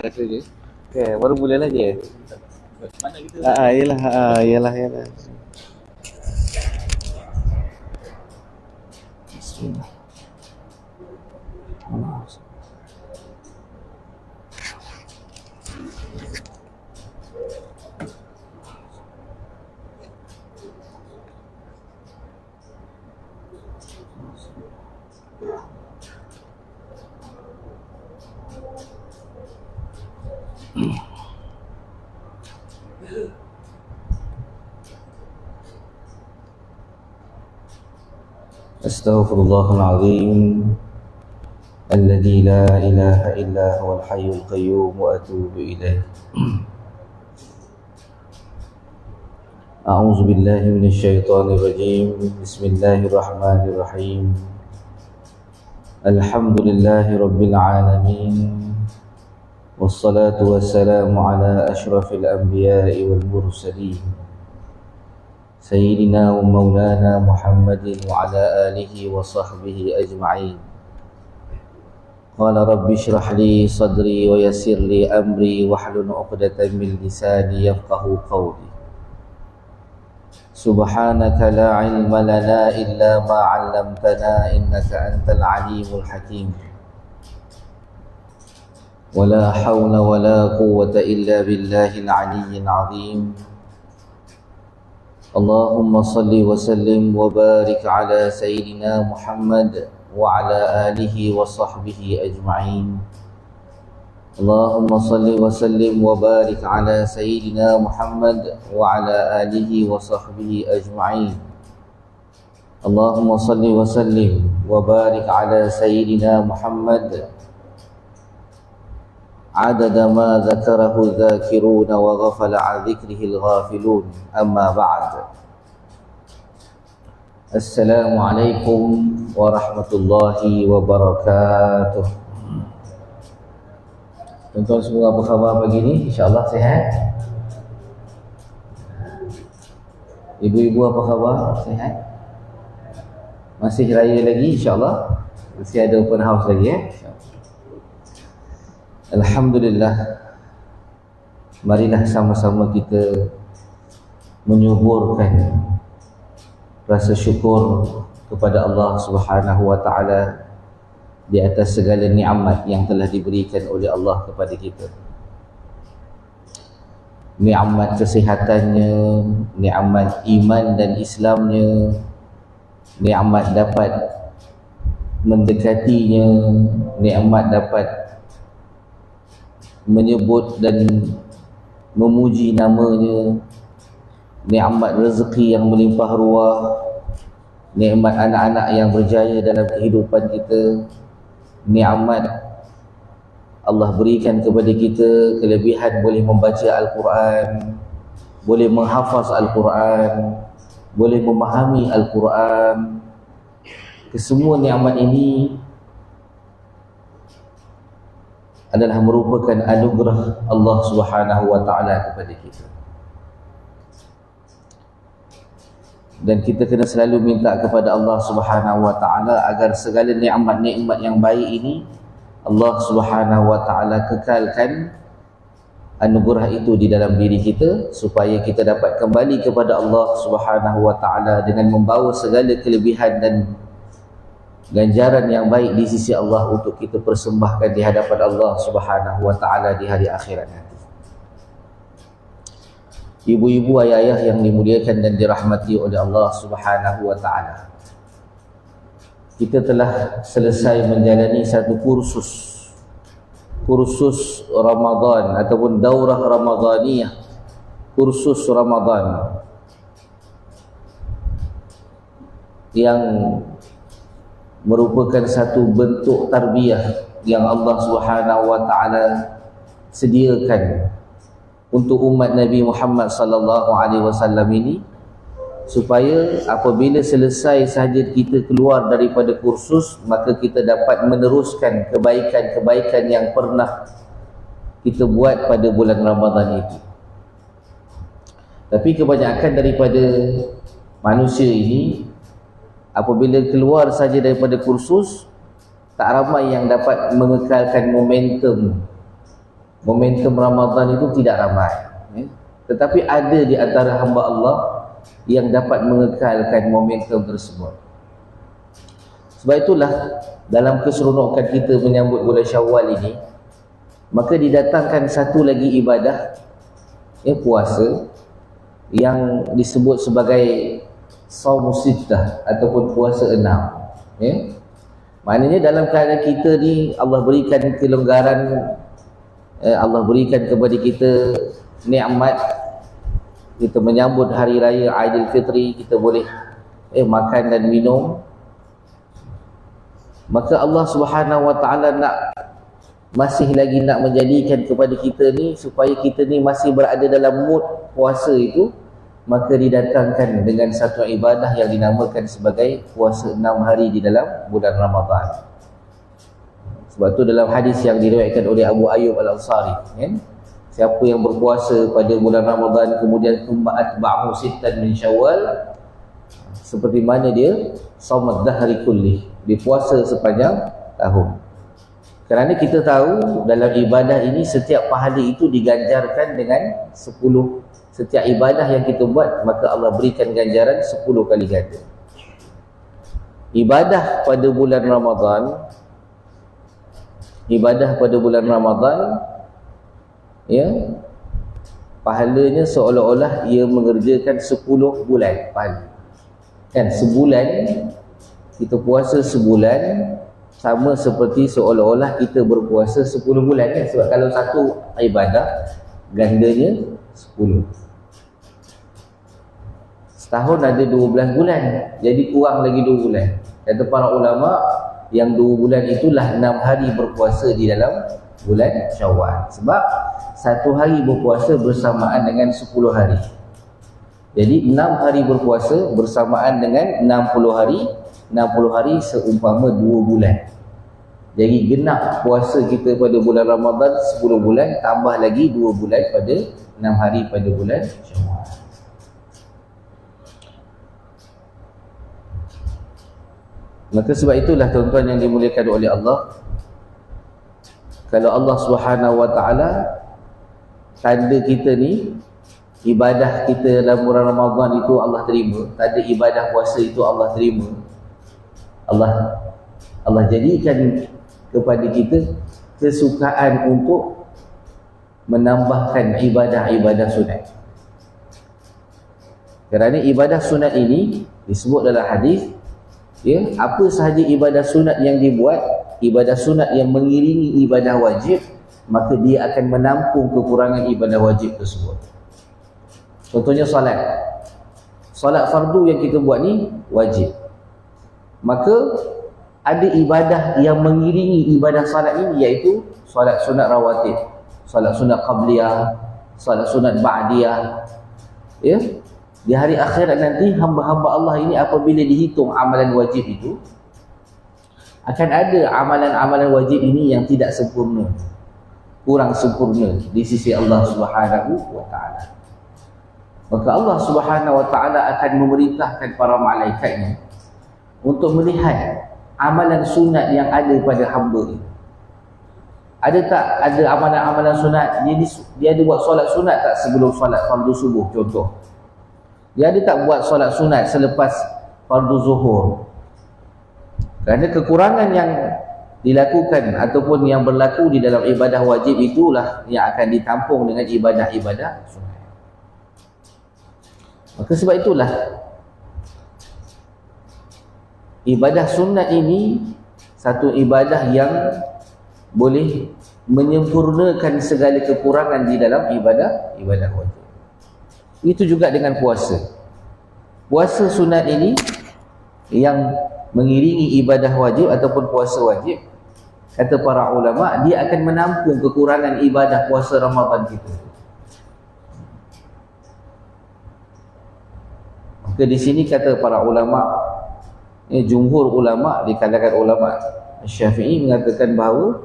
rasa je. Okay, baru mula je. Mana kita? Yalah. Bismillah. Astaghfirullahaladzim Alladzi la ilaha illa huwal hayyul qayyum wa atubu ilaih. A'udzu billahi minasy syaithanir rajim. Bismillahirrahmanirrahim. Alhamdulillahi rabbil alamin. Wassalatu wassalamu ala asyrafil anbiya'i wal mursalin Sayyidina wa maulana Muhammadin wa ala alihi wa sahbihi ajma'in. Qala rabbi shrah li sadri wa yassir li amri wahlul 'uqdatam min lisani yafqahu qawli. Subhanaka la ilma lana illa ma 'allamtana innaka antal alimul hakim. Wala hawla wala quwwata illa billahil 'aliyyil 'azim. Allahumma salli wa sallim wa barik ala Sayyidina Muhammad wa ala alihi wa sahbihi ajma'in. Allahumma salli wa sallim wa barik ala Sayyidina Muhammad wa ala alihi wa sahbihi ajma'in. Allahumma salli wa sallim wa barik ala Sayyidina Muhammad adada ma dzakarahu dzakiruna wa ghafala 'an dzikrihil ghafilun. Amma ba'd. Assalamualaikum warahmatullahi wabarakatuh. Tuan-tuan semua apa khabar pagi ni? InsyaAllah sihat. Ibu-ibu apa khabar? Sihat? Masih raya lagi insyaAllah. Masih ada open house lagi Alhamdulillah. Marilah sama-sama kita menyuburkan rasa syukur kepada Allah Subhanahu wa taala di atas segala nikmat yang telah diberikan oleh Allah kepada kita. Nikmat kesihatannya, nikmat iman dan Islamnya, nikmat dapat mendekatinya, nikmat dapat menyebut dan memuji namanya, nikmat rezeki yang melimpah ruah, nikmat anak-anak yang berjaya dalam kehidupan kita, nikmat Allah berikan kepada kita kelebihan boleh membaca Al-Quran, boleh menghafaz Al-Quran, boleh memahami Al-Quran. Kesemua nikmat ini adalah merupakan anugerah Allah Subhanahu wa taala kepada kita. Dan kita kena selalu minta kepada Allah Subhanahu wa taala agar segala nikmat-nikmat yang baik ini Allah Subhanahu wa taala kekalkan anugerah itu di dalam diri kita, supaya kita dapat kembali kepada Allah Subhanahu wa taala dengan membawa segala kelebihan dan ganjaran yang baik di sisi Allah untuk kita persembahkan di hadapan Allah Subhanahu wa taala di hari akhirat nanti. Ibu-ibu, ayah-ayah yang dimuliakan dan dirahmati oleh Allah Subhanahu wa taala. Kita telah selesai menjalani satu kursus Ramadan ataupun daurah Ramadaniyah, kursus Ramadan yang merupakan satu bentuk tarbiyah yang Allah Subhanahu wa taala sediakan untuk umat Nabi Muhammad sallallahu alaihi wasallam ini, supaya apabila selesai sahaja kita keluar daripada kursus, maka kita dapat meneruskan kebaikan-kebaikan yang pernah kita buat pada bulan Ramadan itu. Tapi kebanyakan daripada manusia ini apabila keluar saja daripada kursus, tak ramai yang dapat mengekalkan momentum momentum Ramadan itu tidak ramai, tetapi ada di antara hamba Allah yang dapat mengekalkan momentum tersebut. Sebab itulah dalam keseronokan kita menyambut bulan Syawal ini, maka didatangkan satu lagi ibadah, puasa, yang disebut sebagai Shaum Sittah ataupun puasa 6. Maknanya dalam keadaan kita ni Allah berikan kelonggaran, Allah berikan kepada kita nikmat, kita menyambut hari raya Aidilfitri, kita boleh makan dan minum, maka Allah Subhanahu Wa Taala masih lagi nak menjadikan kepada kita ni supaya kita ni masih berada dalam mood puasa itu, maka didatangkan dengan satu ibadah yang dinamakan sebagai puasa 6 hari di dalam bulan Ramadan. Sebab tu dalam hadis yang diriwayatkan oleh Abu Ayyub Al-Ansari, siapa yang berpuasa pada bulan Ramadan kemudian atba'ahu sittan min Syawal, seperti mana dia shaumad dahri kulli, dia puasa sepanjang tahun. Kerana kita tahu dalam ibadah ini setiap pahala itu diganjarkan dengan 10. Setiap ibadah yang kita buat, maka Allah berikan ganjaran 10 kali ganda. Ibadah pada bulan Ramadan, pahalanya seolah-olah ia mengerjakan 10 bulan pahala. Kan sebulan kita puasa sebulan sama seperti seolah-olah kita berpuasa 10 bulan kan? Sebab kalau satu ibadah gandanya 10. Setahun ada 12 bulan, jadi kurang lagi 2 bulan. Kata para ulama, yang 2 bulan itulah 6 hari berpuasa di dalam bulan Syawal. Sebab satu hari berpuasa bersamaan dengan 10 hari. Jadi 6 hari berpuasa bersamaan dengan 60 hari. 60 hari seumpama 2 bulan. Jadi genap puasa kita pada bulan Ramadan 10 bulan, tambah lagi 2 bulan pada 6 hari pada bulan Syawal. Maka sebab itulah tuan-tuan yang dimuliakan oleh Allah, kalau Allah Subhanahu Wa Taala tanda kita ni, ibadah kita dalam bulan Ramadan itu Allah terima, tanda ibadah puasa itu Allah terima, Allah jadikan kepada kita kesukaan untuk menambahkan ibadah-ibadah sunat. Kerana ibadah sunat ini disebut dalam hadis, apa sahaja ibadah sunat yang dibuat, ibadah sunat yang mengiringi ibadah wajib, maka dia akan menampung kekurangan ibadah wajib tersebut. Contohnya solat fardu yang kita buat ni wajib, maka ada ibadah yang mengiringi ibadah salat ini, iaitu solat sunat rawatib, solat sunat qabliyah, solat sunat ba'diyah. Di hari akhirat nanti hamba-hamba Allah ini apabila dihitung amalan wajib itu, akan ada amalan-amalan wajib ini yang tidak sempurna, kurang sempurna di sisi Allah Subhanahu Wa Taala. Maka Allah Subhanahu Wa Taala akan memerintahkan para malaikatnya untuk melihat amalan sunat yang ada pada hamba ini. Ada tak ada amalan-amalan sunat, dia ada buat solat sunat tak sebelum solat fardu subuh contoh? Dia ada tak buat solat sunat selepas fardu zuhur? Kerana kekurangan yang dilakukan ataupun yang berlaku di dalam ibadah wajib itulah yang akan ditampung dengan ibadah-ibadah sunat. Maka sebab itulah ibadah sunat ini satu ibadah yang boleh menyempurnakan segala kekurangan di dalam ibadah wajib. Itu juga dengan puasa. Puasa sunat ini yang mengiringi ibadah wajib ataupun puasa wajib, kata para ulama, dia akan menampung kekurangan ibadah puasa Ramadan kita. Maka di sini kata para ulama, jumhur ulama di kalangan ulama Syafi'i mengatakan bahawa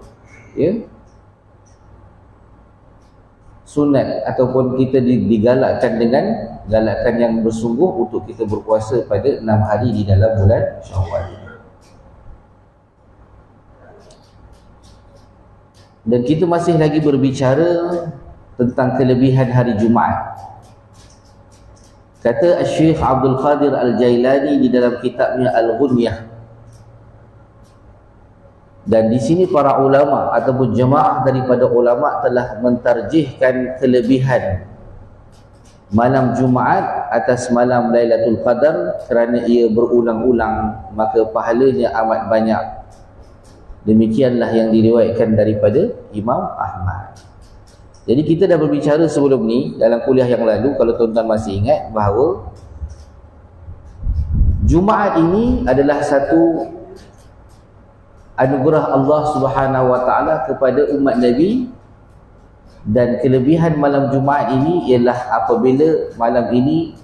sunat ataupun kita digalakkan dengan galakan yang bersungguh untuk kita berpuasa pada 6 hari di dalam bulan Syawal. Dan kita masih lagi berbicara tentang kelebihan hari Jumaat. Kata Syekh Abdul Qadir Al-Jailani di dalam kitabnya Al-Ghunyah, dan di sini para ulama ataupun jemaah daripada ulama telah mentarjihkan kelebihan malam Jumaat atas malam Lailatul Qadar kerana ia berulang-ulang, maka pahalanya amat banyak. Demikianlah yang diriwayatkan daripada Imam Ahmad. Jadi kita dah berbicara sebelum ni dalam kuliah yang lalu, kalau tuan-tuan masih ingat, bahawa Jumaat ini adalah satu anugerah Allah Subhanahu wa taala kepada umat Nabi, dan kelebihan malam Jumaat ini ialah apabila malam ini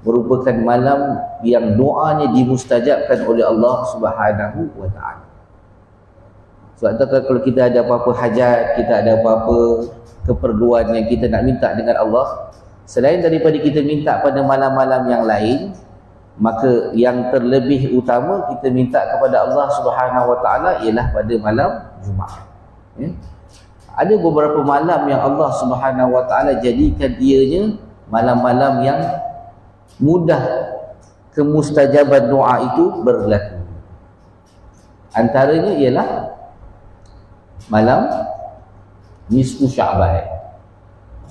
merupakan malam yang doanya dimustajabkan oleh Allah Subhanahu wa taala. Sebab tu kalau kita ada apa-apa hajat, kita ada apa-apa keperluan yang kita nak minta dengan Allah, selain daripada kita minta pada malam-malam yang lain, maka yang terlebih utama kita minta kepada Allah Subhanahu wa taala ialah pada malam Jumaat. Ada beberapa malam yang Allah Subhanahu wa taala jadikan ianya malam-malam yang mudah kemustajaban doa itu berlaku. Antaranya ialah malam nisfu Sya'ban.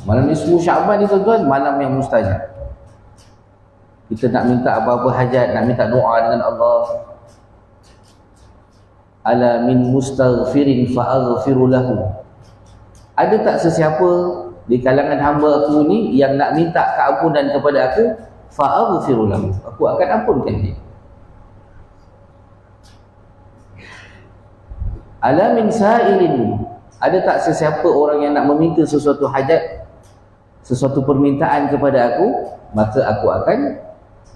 Malam nisfu Sya'ban ni tuan-tuan, malam yang mustajab. Kita nak minta apa-apa hajat, nak minta doa dengan Allah. Ala min mustaghfirin fa'aghfiru lahu. Ada tak sesiapa di kalangan hamba aku ni yang nak minta keampunan kepada aku, fa'aghfiru lahu, aku akan ampunkan dia. Ala min sa'ilin, ada tak sesiapa orang yang nak meminta sesuatu hajat, sesuatu permintaan kepada aku, maka aku akan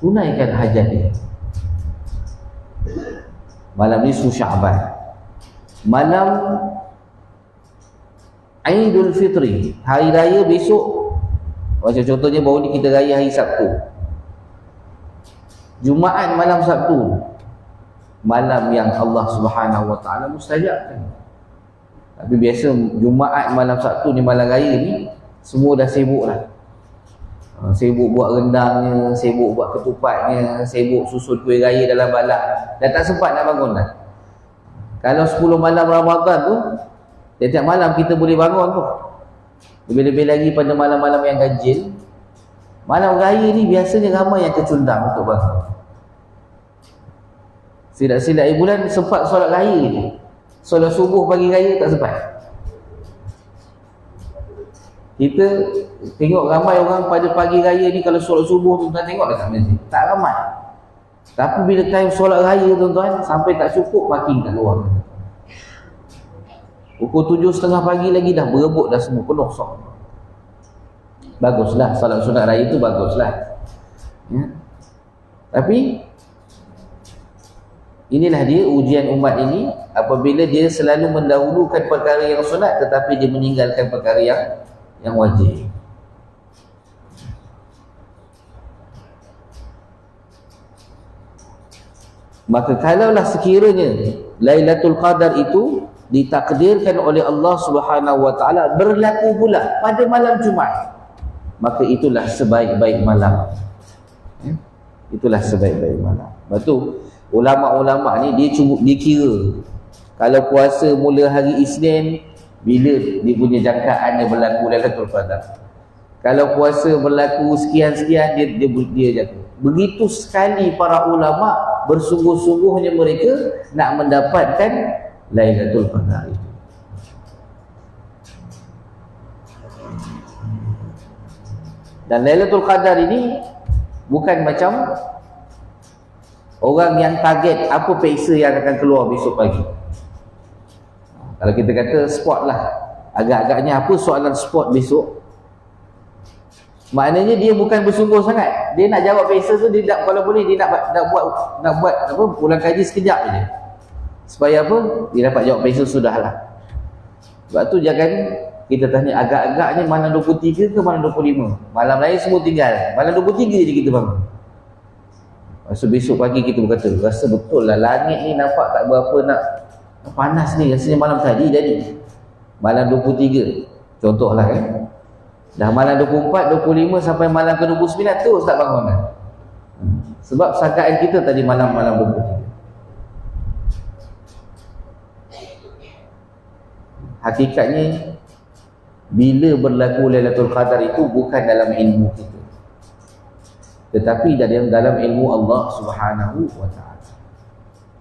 tunaikan hajat dia. Malam nisfu Sya'ban, malam Aidul Fitri, hari raya besok. Macam contohnya baru ni kita raya hari Sabtu, Jumaat malam Sabtu, malam yang Allah Subhanahu wa taala mustajabkan. Tapi biasa Jumaat malam Sabtu ni, malam raya ni, semua dah sibuk lah. Sibuk buat rendangnya, sibuk buat ketupatnya, sibuk susun kuih raya dalam balak. Dah tak sempat nak bangun dah. Kalau 10 malam Ramadan tu, setiap malam kita boleh bangun tu. Lebih-lebih lagi pada malam-malam yang ganjil. Malam raya ni biasanya ramai yang kecundang untuk bangun. Silap-silap bulan sempat solat raya ni. Solat subuh pagi raya tak sempat. Kita tengok ramai orang pada pagi raya ni, kalau solat subuh tuan-tuan tengok dekat masjid, tak ramai. Tapi bila time solat raya tuan-tuan, sampai tak cukup parking kat luar. Pukul 7.30 pagi lagi dah berebut dah semua, penuh sok. Baguslah solat sunat raya tu, baguslah. Ya. Tapi inilah dia ujian umat ini, apabila dia selalu mendahulukan perkara yang sunat tetapi dia meninggalkan perkara yang wajib. Maka kalaulah sekiranya Lailatul Qadar itu ditakdirkan oleh Allah Subhanahu wa taala berlaku pula pada malam Jumaat, maka itulah sebaik-baik malam. Itulah sebaik-baik malam. Lepas tu ulama-ulama ni dia kira kalau puasa mula hari Isnin, bila dia punya jangkaan dia berlaku Lailatul Qadar. Kalau puasa berlaku sekian-sekian, dia jatuh. Begitu sekali para ulama bersungguh-sungguhnya mereka nak mendapatkan Lailatul Qadar itu. Dan Lailatul Qadar ini bukan macam orang yang target apa peksa yang akan keluar besok pagi. Kalau kita kata sport lah, agak-agaknya apa soalan sport besok, maknanya dia bukan bersungguh sangat. Dia nak jawab peksa tu, dia nak, kalau boleh dia nak buat apa, pulang kaji sekejap je. Supaya apa? Dia dapat jawab peksa sudahlah. Sebab tu jangan kita tanya agak-agaknya malam 23 ke malam 25. Malam lain semua tinggal, malam 23 je kita bangun. So besok pagi kita berkata, rasa betul lah langit ni nampak tak berapa nak panas ni, rasanya malam tadi jadi. malam 23 contohlah kan, dah malam 24, 25 sampai malam ke 29 terus tak bangun dah. Sebab sangkaan kita tadi malam-malam 23. Hakikatnya bila berlaku Lailatul Qadar itu bukan dalam ilmu kita, tetapi dalam ilmu Allah Subhanahu wa taala.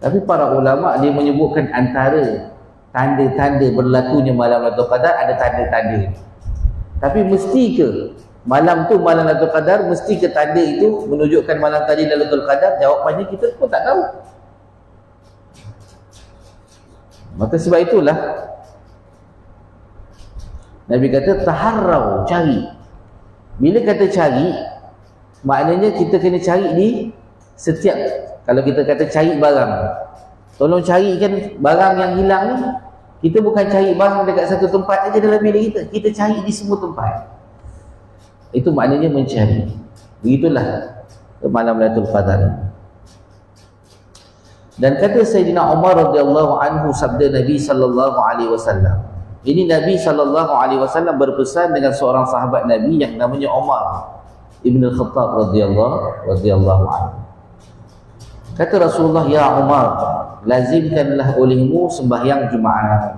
Tapi para ulama dia menyebutkan antara tanda-tanda berlakunya malam Lailatul Qadar ada tanda-tanda. Tapi mesti ke malam tu malam Lailatul Qadar, mesti ke tanda itu menunjukkan malam tadi Lailatul Qadar? Jawapannya kita pun tak tahu. Maka sebab itulah Nabi kata taharrau, cari. Bila kata cari, maknanya kita kena cari di setiap, kalau kita kata cari barang, tolong carikan barang yang hilang ni. Kita bukan cari barang dekat satu tempat aja dalam bilik kita cari di semua tempat. Itu maknanya mencari. Begitulah malam Lailatul Qadar. Dan kata Sayyidina Umar radhiyallahu anhu, sabda Nabi sallallahu alaihi wasallam. Ini Nabi sallallahu alaihi wasallam berpesan dengan seorang sahabat Nabi yang namanya Umar Ibn Al-Khattab radhiyallahu anhu. Kata Rasulullah, ya Umar, lazimkanlah olehmu sembahyang Jumaat,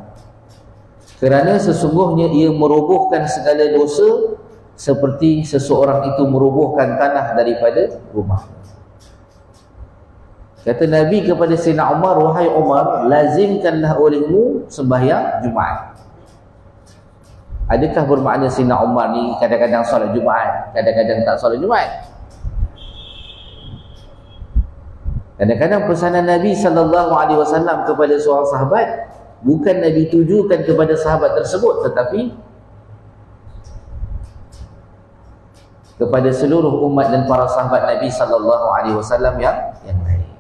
kerana sesungguhnya ia merobohkan segala dosa seperti seseorang itu merobohkan tanah daripada rumah. Kata Nabi kepada Sayyidina Umar, wahai Umar, lazimkanlah olehmu sembahyang Jumaat. Adakah bermakna Sayyidina Umar ni kadang-kadang solat Jumaat, kadang-kadang tak solat Jumaat? Kadang-kadang pesanan Nabi SAW kepada seorang sahabat bukan Nabi tujukan kepada sahabat tersebut, tetapi kepada seluruh umat dan para sahabat Nabi SAW yang lain.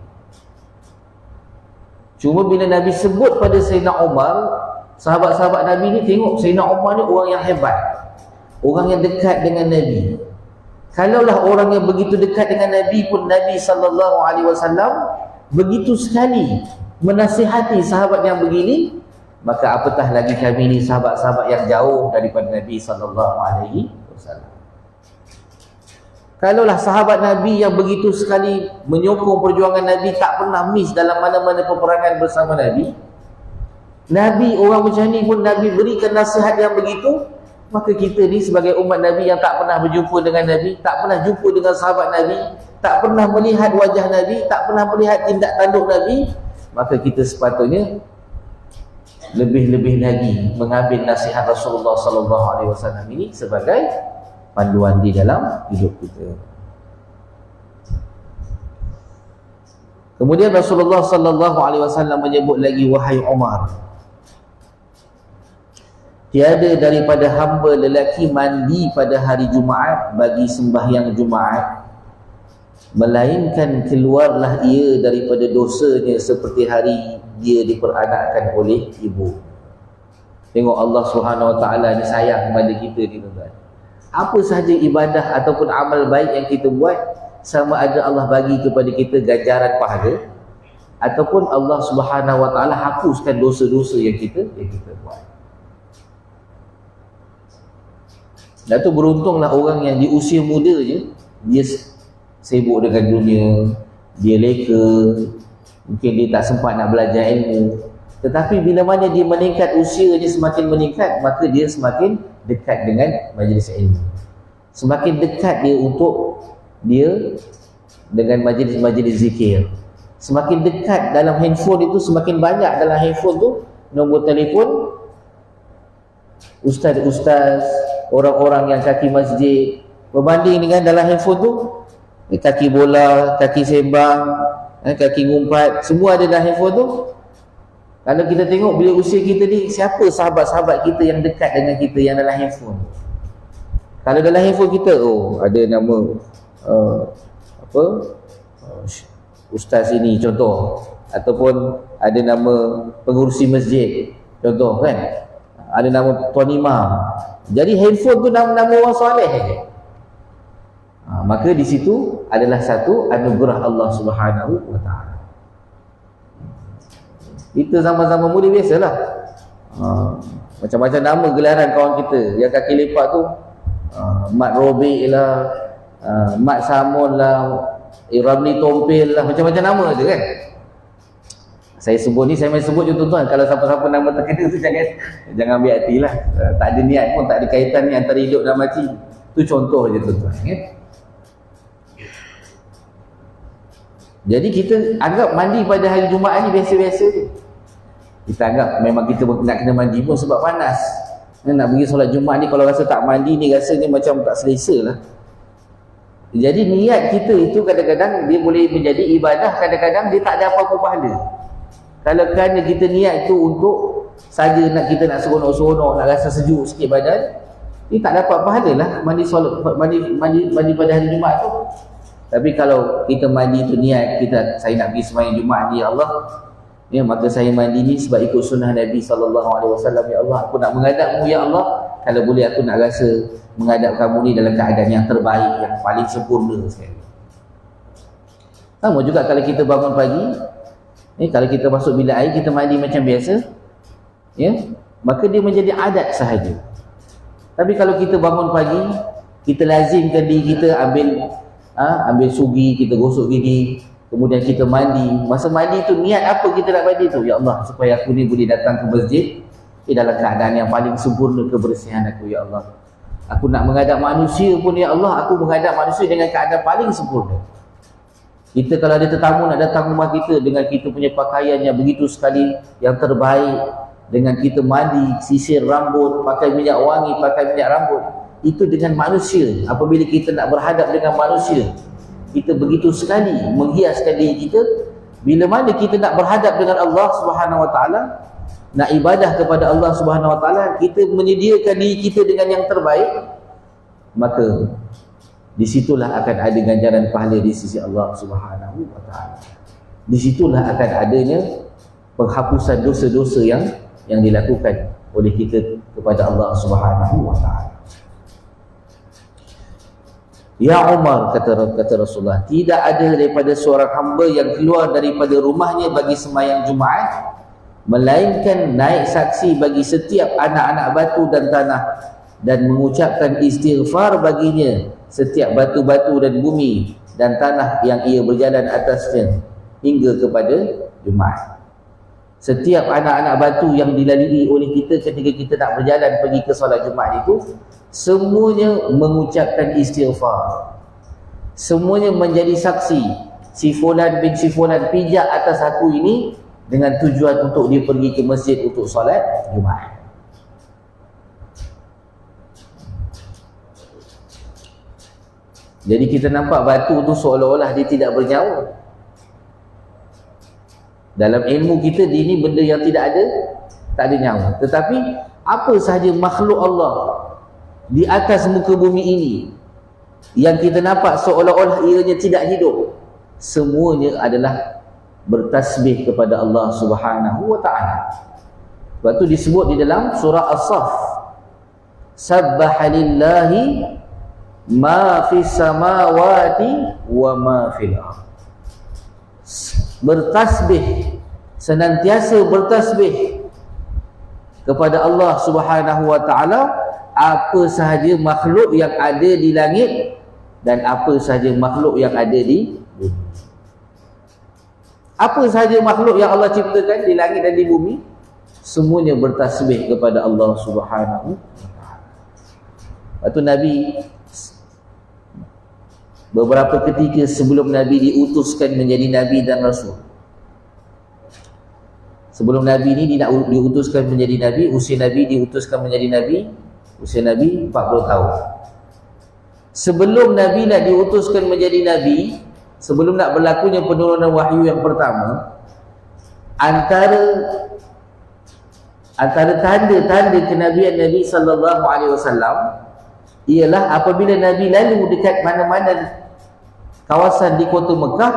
Cuma bila Nabi sebut pada Sayyidina Umar, sahabat-sahabat Nabi ni tengok Sayyidina Umar ni orang yang hebat, orang yang dekat dengan Nabi. Kalaulah orang yang begitu dekat dengan Nabi pun Nabi SAW begitu sekali menasihati sahabat yang begini, maka apatah lagi kami ni sahabat-sahabat yang jauh daripada Nabi SAW. Kalaulah sahabat Nabi yang begitu sekali menyokong perjuangan Nabi, tak pernah miss dalam mana-mana peperangan bersama Nabi, Nabi orang macam ni pun Nabi berikan nasihat yang begitu, maka kita ni sebagai umat Nabi yang tak pernah berjumpa dengan Nabi, tak pernah jumpa dengan sahabat Nabi, tak pernah melihat wajah Nabi, tak pernah melihat tindak tanduk Nabi, maka kita sepatutnya lebih-lebih lagi mengambil nasihat Rasulullah SAW ini sebagai panduan di dalam hidup kita. Kemudian Rasulullah SAW menyebut lagi, wahai Umar, tiada daripada hamba lelaki mandi pada hari Jumaat bagi sembahyang Jumaat, melainkan keluarlah ia daripada dosanya seperti hari dia diperanakkan oleh ibu. Tengok Allah Subhanahu Wa Taala ni sayang kepada kita ni, tuan-tuan. Apa sahaja ibadah ataupun amal baik yang kita buat, sama ada Allah bagi kepada kita ganjaran pahala ataupun Allah Subhanahu Wa Taala hapuskan dosa-dosa yang kita buat. Dan tu beruntunglah orang yang di usia muda je dia sibuk dengan dunia, dia leka, mungkin dia tak sempat nak belajar ilmu. Tetapi bila mana dia meningkat, usianya semakin meningkat, maka dia semakin dekat dengan majlis ilmu, semakin dekat dia untuk dia dengan majlis-majlis zikir, semakin dekat dalam handphone itu, semakin banyak dalam handphone tu nombor telefon ustaz-ustaz, orang-orang yang kaki masjid, berbanding dengan dalam handphone tu kaki bola, kaki sembang, kaki ngumpat, semua ada dalam handphone tu. Kalau kita tengok bila usia kita ni, siapa sahabat-sahabat kita yang dekat dengan kita yang dalam handphone? Kalau dalam handphone kita, oh ada nama ustaz ini contoh, ataupun ada nama pengurusi masjid contoh kan, ada nama tuan imam. Jadi handphone tu nama-nama orang soleh saja. Maka di situ adalah satu anugerah Allah Subhanahu Wa Taala. Kita zaman-zaman muda biasalah. Macam-macam nama gelaran kawan kita yang kaki lepak tu, Mat Robi lah, Mat Samun lah, Ramli Tompil lah, macam-macam nama je kan. Saya sebut ni, saya main sebut je tuan-tuan. Kalau siapa-siapa nama terkena tu jangan ambil hati lah. Tak ada niat pun, tak ada kaitan ni antara hidup dan mati. Tu contoh je tuan-tuan kan? Jadi kita anggap mandi pada hari Jumaat ni biasa-biasa je. Kita anggap memang kita nak kena mandi pun sebab panas. Nak pergi solat Jumaat ni kalau rasa tak mandi ni, rasa ni macam tak selesa lah. Jadi niat kita itu kadang-kadang dia boleh menjadi ibadah, kadang-kadang dia tak ada apa-apa pahala. Kalau kerana kita niat tu untuk saja kita nak seronok-seronok, nak rasa sejuk sikit badan, dia tak dapat pahala lah mandi pada hari Jumaat tu. Tapi kalau kita mandi tu niat kita, saya nak pergi sembahyang Jumaat ni, ya Allah, ya, maka saya mandi ni sebab ikut sunnah Nabi SAW. Ya Allah, aku nak menghadapmu ya Allah. Kalau boleh aku nak rasa menghadap kamu ni dalam keadaan yang terbaik, yang paling sempurna sekali. Sama juga kalau kita bangun pagi, kalau kita masuk bilik air, kita mandi macam biasa, ya, maka dia menjadi adat sahaja. Tapi kalau kita bangun pagi, kita lazimkan diri kita ambil sugi, kita gosok gigi, kemudian kita mandi. Masa mandi tu niat apa kita nak mandi tu? Ya Allah, supaya aku ni boleh datang ke masjid dalam keadaan yang paling sempurna kebersihan aku, ya Allah. Aku nak menghadap manusia pun, ya Allah, aku menghadap manusia dengan keadaan paling sempurna. Kita kalau ada tetamu nak datang rumah kita dengan kita punya pakaian yang begitu sekali yang terbaik, dengan kita mandi, sisir rambut, pakai minyak wangi, pakai minyak rambut, itu dengan manusia. Apabila kita nak berhadap dengan manusia, kita begitu sekali menghiaskan diri kita. Bila mana kita nak berhadap dengan Allah Subhanahu Wa Taala, nak ibadah kepada Allah Subhanahu Wa Taala, kita menyediakan diri kita dengan yang terbaik, maka disitulah akan ada ganjaran pahala di sisi Allah Subhanahu Wa Taala. Disitulah akan adanya penghapusan dosa-dosa yang dilakukan oleh kita kepada Allah Subhanahu Wa Taala. Ya Umar, kata Rasulullah, tidak ada daripada seorang hamba yang keluar daripada rumahnya bagi sembahyang Jumaat melainkan naik saksi bagi setiap anak-anak batu dan tanah, dan mengucapkan istighfar baginya setiap batu-batu dan bumi dan tanah yang ia berjalan atasnya hingga kepada Jumaat. Setiap anak-anak batu yang dilalui oleh kita ketika kita nak berjalan pergi ke solat Jumaat itu, semuanya mengucapkan istighfar. Semuanya menjadi saksi. Si fulan bin si fulan pijak atas aku ini dengan tujuan untuk dia pergi ke masjid untuk solat Jumaat. Jadi kita nampak batu tu seolah-olah dia tidak bernyawa. Dalam ilmu kita, ini benda yang tak ada nyawa. Tetapi apa sahaja makhluk Allah di atas muka bumi ini yang kita nampak seolah-olah ianya tidak hidup, semuanya adalah bertasbih kepada Allah Subhanahu Wa Taala. Sebab tu disebut di dalam surah As-Saff, sabbaha lillahi ma fis samawati wa ma fil ardh. Bertasbih, senantiasa bertasbih kepada Allah Subhanahu Wa Taala apa sahaja makhluk yang ada di langit dan apa sahaja makhluk yang ada di bumi. Apa sahaja makhluk yang Allah ciptakan di langit dan di bumi, semuanya bertasbih kepada Allah Subhanahu Wa Taala. Lepas tu Nabi beberapa ketika sebelum Nabi diutuskan menjadi Nabi dan Rasul, sebelum Nabi ni dia nak diutuskan menjadi Nabi, usia Nabi diutuskan menjadi Nabi, usia Nabi 40 tahun. Sebelum Nabi nak diutuskan menjadi Nabi, sebelum nak berlakunya penurunan wahyu yang pertama, antara tanda-tanda kenabian Nabi SAW ialah apabila Nabi lalu dekat mana-mana kawasan di kota Mekah,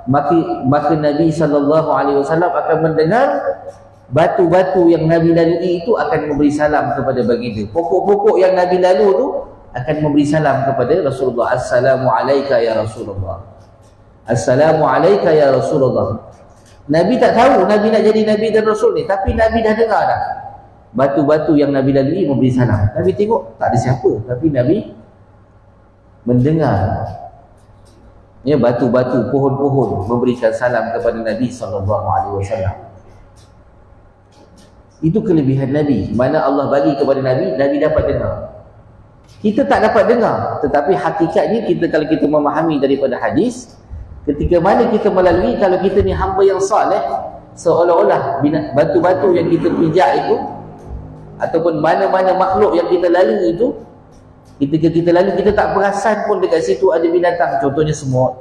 maka Nabi SAW akan mendengar batu-batu yang Nabi lalui itu akan memberi salam kepada baginda. Pokok-pokok yang Nabi lalu tu akan memberi salam kepada Rasulullah. Assalamualaikum ya Rasulullah. Assalamualaikum ya Rasulullah. Nabi tak tahu Nabi nak jadi Nabi dan Rasul ni, tapi Nabi dah dengar dah. batu-batu yang Nabi lalui memberi salam. Nabi tengok tak ada siapa, tapi Nabi mendengar ya batu-batu, pohon-pohon memberikan salam kepada Nabi SAW. Itu kelebihan Nabi. Mana Allah bagi kepada Nabi, Nabi dapat dengar. Kita tak dapat dengar, tetapi hakikatnya kita kalau kita memahami daripada hadis, ketika mana kita melalui, kalau kita ni hamba yang saleh, seolah-olah batu-batu yang kita pijak itu ataupun mana-mana makhluk yang kita lalui itu, ketika kita lalu kita tak perasan pun dekat situ ada binatang, contohnya semut.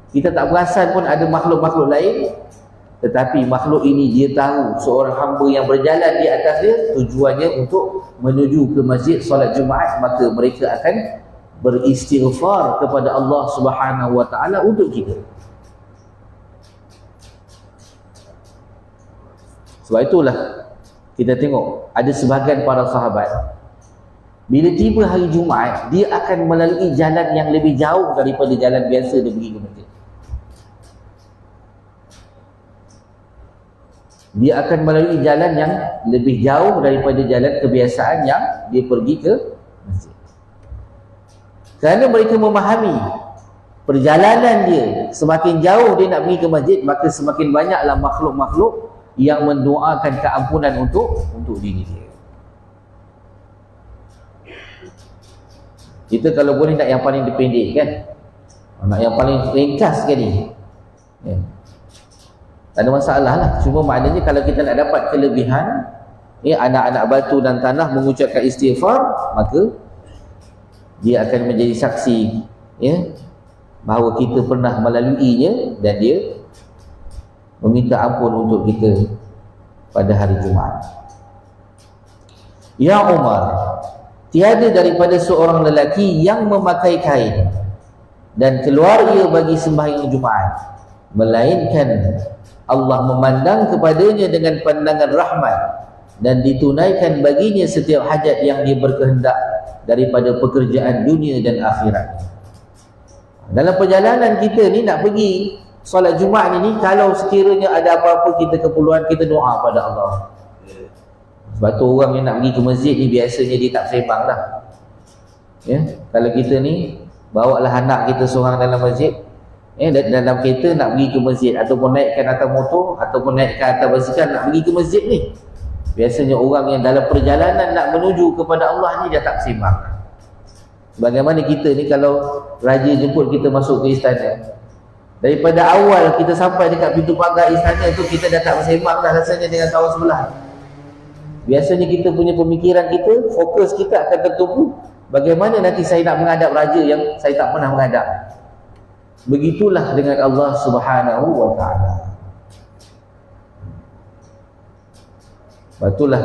Kita tak perasan pun ada makhluk-makhluk lain, tetapi makhluk ini dia tahu seorang hamba yang berjalan di atas dia tujuannya untuk menuju ke masjid solat Jumaat, maka mereka akan beristighfar kepada Allah Subhanahu wa taala untuk kita. Sebab itulah kita tengok ada sebahagian para sahabat bila tiba hari Jumaat, dia akan melalui jalan yang lebih jauh daripada jalan biasa dia pergi ke masjid. Dia akan melalui jalan yang lebih jauh daripada jalan kebiasaan yang dia pergi ke masjid. Kerana mereka memahami perjalanan dia semakin jauh dia nak pergi ke masjid, maka semakin banyaklah makhluk-makhluk yang mendoakan keampunan untuk diri dia. Kita kalau boleh nak yang paling dipendek kan, nak yang paling ringkas sekali ya. Tak ada masalah lah. Cuma maknanya kalau kita nak dapat kelebihan ya, anak-anak batu dan tanah mengucapkan istighfar, maka dia akan menjadi saksi ya, bahawa kita pernah melaluinya dan dia meminta ampun untuk kita pada hari Jumaat. Ya Umar, tiada daripada seorang lelaki yang memakai kain dan keluar ia bagi sembahyang Jumaat, melainkan Allah memandang kepadanya dengan pandangan rahmat dan ditunaikan baginya setiap hajat yang dia berkehendak daripada pekerjaan dunia dan akhirat. Dalam perjalanan kita ni nak pergi solat Jumaat ni, kalau sekiranya ada apa-apa kita keperluan, kita doa pada Allah. Sebab tu orang yang nak pergi ke masjid ni biasanya dia tak sembang lah ya. Kalau kita ni bawalah anak kita seorang dalam masjid dalam kereta nak pergi ke masjid, ataupun naikkan atas motor, ataupun naikkan atas basikal nak pergi ke masjid ni, biasanya orang yang dalam perjalanan nak menuju kepada Allah ni dia tak sembang. Bagaimana kita ni kalau raja jemput kita masuk ke istana, daripada awal kita sampai dekat pintu pagar istana tu kita dah tak bersembang dah rasanya dengan kawan sebelah. Biasanya kita punya pemikiran kita, fokus kita akan tertumpu bagaimana nanti saya nak menghadap raja yang saya tak pernah menghadap. Begitulah dengan Allah Subhanahu wa ta'ala. Betulah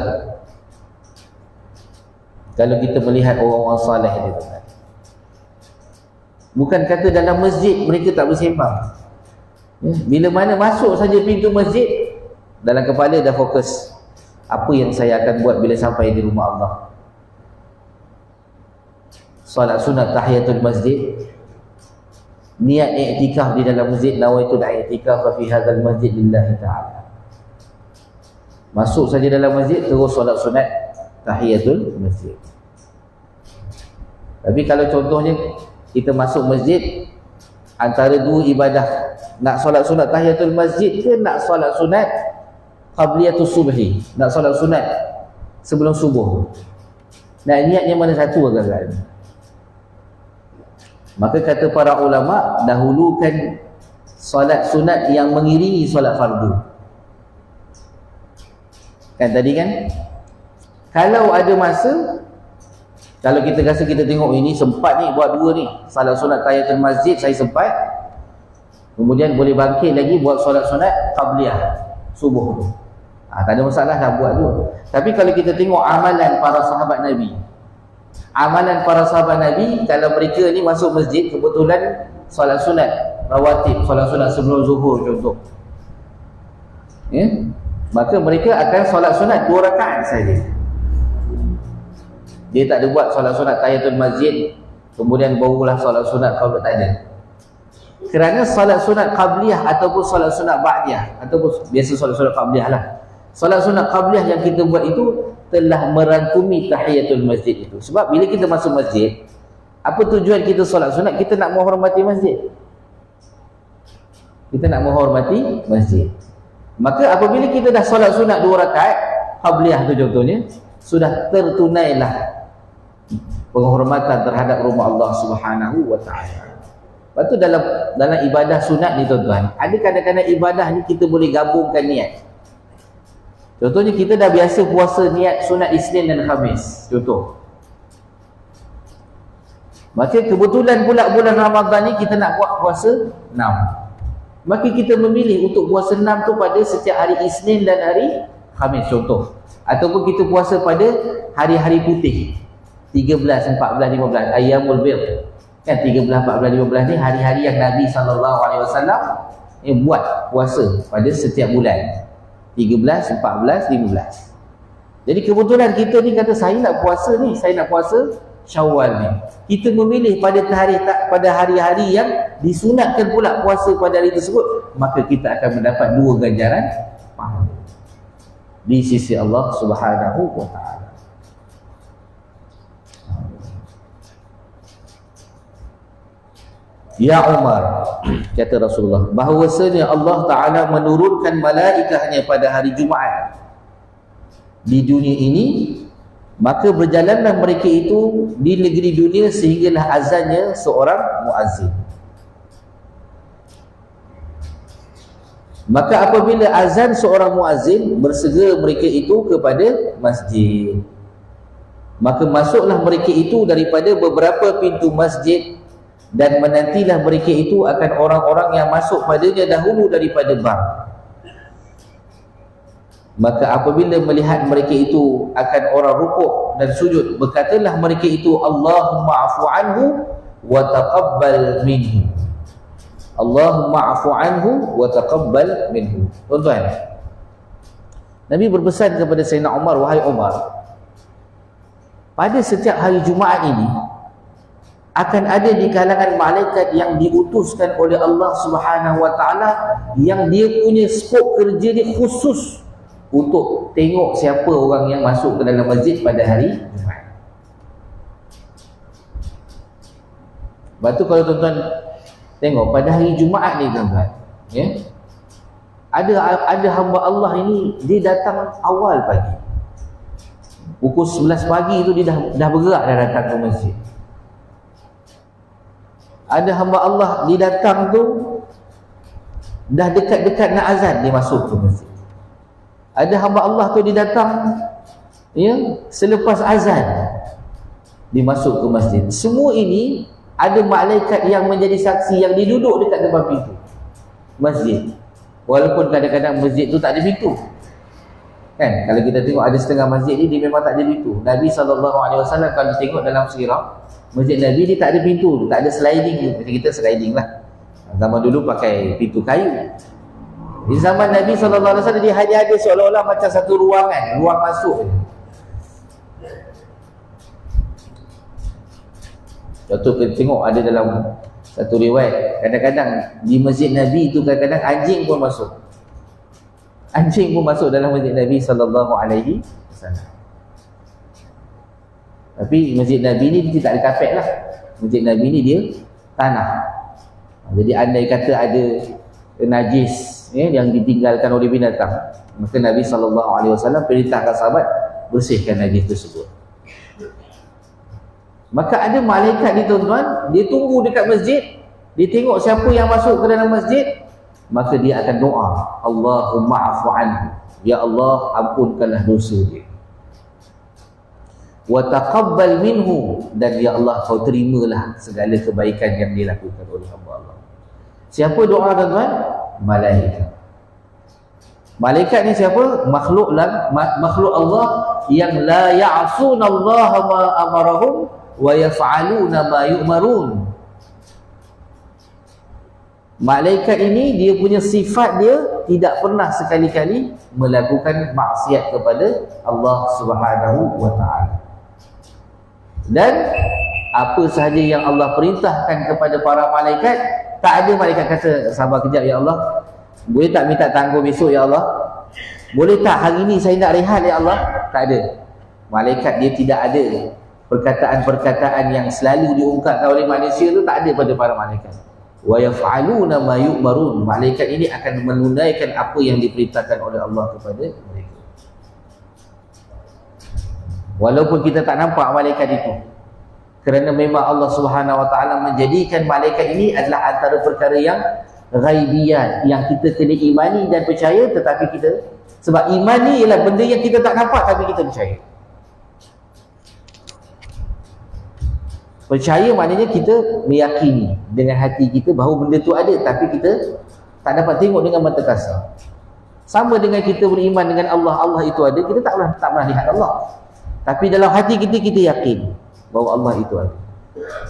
kalau kita melihat orang-orang saleh ni, bukan kata dalam masjid mereka tak bersembang ya, bila mana masuk saja pintu masjid, dalam kepala dah fokus apa yang saya akan buat bila sampai di rumah Allah. Salat sunat tahiyatul masjid, niat i'tikaf di dalam masjid, nawaitul i'tikaf fi hadzal masjid lillahi ta'ala. Masuk saja dalam masjid terus solat sunat tahiyatul masjid. Tapi kalau contohnya kita masuk masjid antara dua ibadah, nak solat sunat tahiyatul masjid ke nak solat sunat qabliyatus subhi, nak solat sunat sebelum subuh, nak niatnya mana satu agak-agak. Maka kata para ulama, dahulukan solat sunat yang mengiringi solat fardu. Kan tadi kan, kalau ada masa, kalau kita rasa kita tengok ini sempat ni buat dua ni, solat sunat tahiyatul masjid saya sempat, kemudian boleh bangkit lagi buat solat sunat qabliyah subuh tu, tak ada masalah dah buat dua. Tapi kalau kita tengok amalan para sahabat Nabi, kalau mereka ni masuk masjid kebetulan solat sunat rawatib, solat sunat sebelum zuhur contoh ya, maka mereka akan solat sunat 2 rakaat saja. Dia tak ada buat solat sunat tahiyatul masjid kemudian barulah solat sunat qabliyah, tak ada. Kerana solat sunat qabliyah ataupun solat sunat ba'diyah, ataupun biasa solat sunat qabliyah lah, solat sunat qabliyah yang kita buat itu telah merangkumi tahiyatul masjid itu. Sebab bila kita masuk masjid, apa tujuan kita solat sunat? Kita nak menghormati masjid. Kita nak menghormati masjid. Maka apabila kita dah solat sunat 2 rakaat, qabliyah tu contohnya, sudah tertunailah penghormatan terhadap rumah Allah Subhanahu wa taala. Lepas tu dalam ibadah sunat ni tuan-tuan, ada kadang-kadang ibadah ni kita boleh gabungkan niat. Contohnya kita dah biasa puasa niat sunat Isnin dan Khamis, contoh. Maka kebetulan pula bulan Ramadan ni kita nak buat puasa 6. Maka kita memilih untuk puasa 6 tu pada setiap hari Isnin dan hari Khamis, contoh. Ataupun kita puasa pada hari-hari putih, 13, 14, 15, Ayyamul Bidh. Kan 13, 14, 15 ni hari-hari yang Nabi SAW buat puasa pada setiap bulan. 13, 14, 15. Jadi kebetulan kita ni kata saya nak puasa ni, saya nak puasa Syawal ni. Kita memilih pada hari-hari yang disunatkan pula puasa pada hari tersebut, maka kita akan mendapat 2 ganjaran pahala di sisi Allah Subhanahu wa taala. Ya Umar, kata Rasulullah, bahawasanya Allah Ta'ala menurunkan malaikatnya pada hari Jumaat di dunia ini, maka berjalanlah mereka itu di negeri dunia sehinggalah azannya seorang muazzin. Maka apabila azan seorang muazzin, bersegera mereka itu kepada masjid. Maka masuklah mereka itu daripada beberapa pintu masjid, dan menantilah mereka itu akan orang-orang yang masuk padanya dahulu daripada bab. Maka apabila melihat mereka itu akan orang rukuk dan sujud, berkatalah mereka itu, Allahumma afu anhu wa taqabbal minhu. Allahumma afu anhu wa taqabbal minhu. Tuan-tuan, Nabi berpesan kepada Sayyidina Umar, wahai Umar, pada setiap hari Jumaat ini akan ada di kalangan malaikat yang diutuskan oleh Allah Subhanahu wa taala, yang dia punya skop kerja dia khusus untuk tengok siapa orang yang masuk ke dalam masjid pada hari Jumaat. Lepas tu kalau tuan-tuan tengok pada hari Jumaat ni tuan-tuan, ya, ada hamba Allah ini, dia datang awal pagi. Pukul 11 pagi tu dia dah bergerak, dah datang ke masjid. Ada hamba Allah, dia datang tu dah dekat-dekat nak azan, dia masuk ke masjid. Ada hamba Allah tu dia datang, ya, selepas azan dia masuk ke masjid. Semua ini ada malaikat yang menjadi saksi, yang diduduk dekat depan pintu masjid. Walaupun kadang-kadang masjid tu tak ada pintu. Kan, kalau kita tengok ada setengah masjid ni dia memang tak ada pintu. Nabi SAW kalau tengok dalam sirah masjid Nabi dia tak ada pintu, tak ada sliding. Macam kita sliding lah. Zaman dulu pakai pintu kayu. Di zaman Nabi SAW dia hanya ada seolah-olah macam satu ruangan, ruang masuk. Contoh kita tengok ada dalam satu riwayat, kadang-kadang di masjid Nabi itu kadang-kadang anjing pun masuk. Anjing pun masuk dalam masjid Nabi SAW. Tapi masjid Nabi ni dia tak ada kapet lah. Masjid Nabi ni dia tanah. Jadi andai kata ada najis, ya, yang ditinggalkan oleh binatang, maka Nabi SAW perintahkan sahabat bersihkan najis tersebut. Maka ada malaikat ni tuan-tuan, dia tunggu dekat masjid, dia tengok siapa yang masuk ke dalam masjid, maka dia akan doa, Allahumma afu anhu, ya Allah ampunkanlah dosa dia, wa taqabbal minhu, dan ya Allah kau terimalah segala kebaikan yang dilakukan oleh hamba Allah. Siapa doa tuan-tuan? Malaikat. Malaikat ni siapa? Makhluk Allah yang la ya'sunallaha ma amarahum wa yaf'aluna ma yu'marun. Malaikat ini dia punya sifat, dia tidak pernah sekali-kali melakukan maksiat kepada Allah Subhanahu wa taala. Dan apa sahaja yang Allah perintahkan kepada para malaikat, tak ada malaikat kata sabar kejap ya Allah, boleh tak minta tangguh besok ya Allah, boleh tak hari ni saya nak rehat ya Allah, tak ada. Malaikat dia tidak ada perkataan-perkataan yang selalu diungkapkan oleh manusia tu, tak ada pada para malaikat. Wa yaf'aluna ma yu'marun. Malaikat ini akan menunaikan apa yang diperintahkan oleh Allah kepada mereka. Walaupun kita tak nampak malaikat itu, kerana memang Allah Subhanahu Wa Taala menjadikan malaikat ini adalah antara perkara yang ghaibiyat, yang kita kena imani dan percaya. Tetapi kita, sebab iman ni ialah benda yang kita tak nampak tapi kita percaya. Percaya maknanya kita meyakini dengan hati kita bahawa benda tu ada, tapi kita tak dapat tengok dengan mata kasar. Sama dengan kita beriman dengan Allah, Allah itu ada, kita tak pernah lihat Allah, tapi dalam hati kita, kita yakin bahawa Allah itu ada.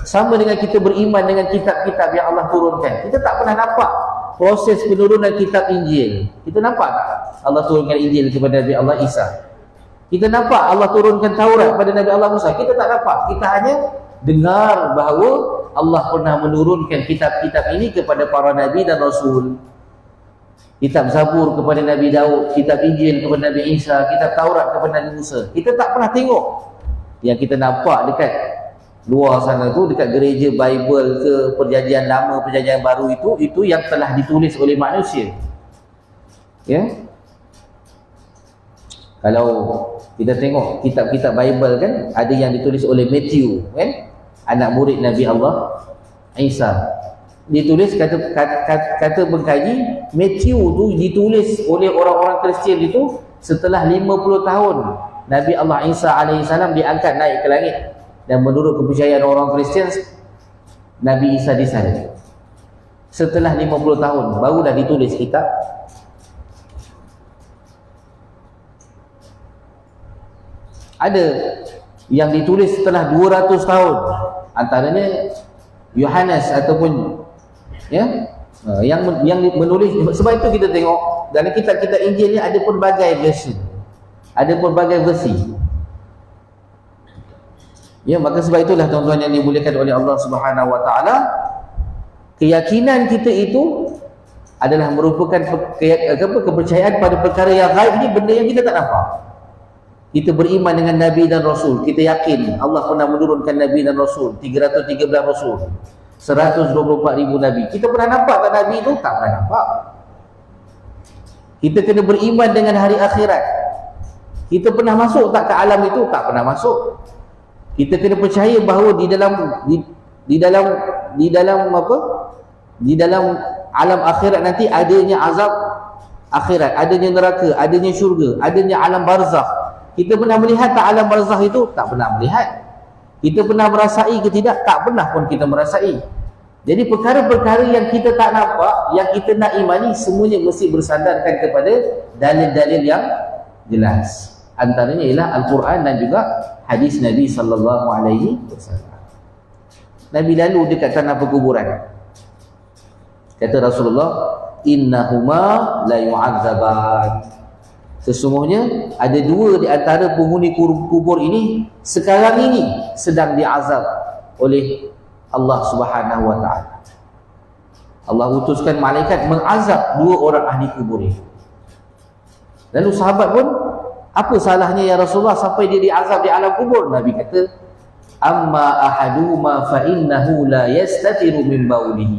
Sama dengan kita beriman dengan kitab-kitab yang Allah turunkan, kita tak pernah nampak proses penurunan kitab Injil. Kita nampak tak Allah turunkan Injil kepada Nabi Allah Isa? Kita nampak Allah turunkan Taurat pada Nabi Allah Musa? Kita tak nampak. Kita hanya dengar bahawa Allah pernah menurunkan kitab-kitab ini kepada para Nabi dan Rasul. Kitab Zabur kepada Nabi Daud, kitab Injil kepada Nabi Isa, kitab Taurat kepada Nabi Musa. Kita tak pernah tengok. Yang kita nampak dekat luar sana tu, dekat gereja Bible ke, perjanjian lama, perjanjian baru, itu yang telah ditulis oleh manusia. Ya. Kalau kita tengok kitab-kitab Bible kan, ada yang ditulis oleh Matthew kan, anak murid Nabi Allah Isa. Ditulis kata pengkaji, Matthew tu ditulis oleh orang-orang Kristian itu setelah 50 tahun Nabi Allah Isa alaihissalam diangkat naik ke langit. Dan menurut kepercayaan orang Kristian, Nabi Isa disalib. Setelah 50 tahun barulah ditulis kitab. Ada yang ditulis setelah 200 tahun, antaranya Yohanes ataupun yang menulis. Sebab itu kita tengok dalam kitab-kitab Injil ni ada pelbagai versi, ada pelbagai versi. Ya, maka sebab itulah tuan-tuan yang dimuliakan oleh Allah Subhanahu Wa Taala, keyakinan kita itu adalah merupakan kepercayaan pada perkara yang gaib. Ini benda yang kita tak nampak. Kita beriman dengan Nabi dan Rasul. Kita yakin Allah pernah menurunkan Nabi dan Rasul, 313 Rasul, 124,000 Nabi. Kita pernah nampak tak Nabi itu? Tak pernah nampak. Kita kena beriman dengan hari akhirat. Kita pernah masuk tak ke alam itu? Tak pernah masuk. Kita kena percaya bahawa di dalam alam akhirat nanti adanya azab akhirat, adanya neraka, adanya syurga, adanya alam barzakh. Kita pernah melihat tak alam barzakh itu? Tak pernah melihat. Kita pernah merasai ke tidak? Tak pernah pun kita merasai. Jadi perkara-perkara yang kita tak nampak, yang kita nak imani, semuanya mesti bersandarkan kepada dalil-dalil yang jelas. Antaranya ialah Al-Quran dan juga hadis Nabi sallallahu alaihi wasallam. Nabi lalu dekat tanah perkuburan. Kata Rasulullah, innahuma la yu'adzaban. Sesungguhnya ada dua di antara penghuni kubur ini sekarang ini sedang diazab oleh Allah Subhanahu Wa Taala. Allah utuskan malaikat mengazab dua orang ahli kubur ini. Lalu sahabat pun, apa salahnya ya Rasulullah sampai dia diazab di alam kubur? Nabi kata, amma ahaduma fa innahu la yastatiru min baulihi.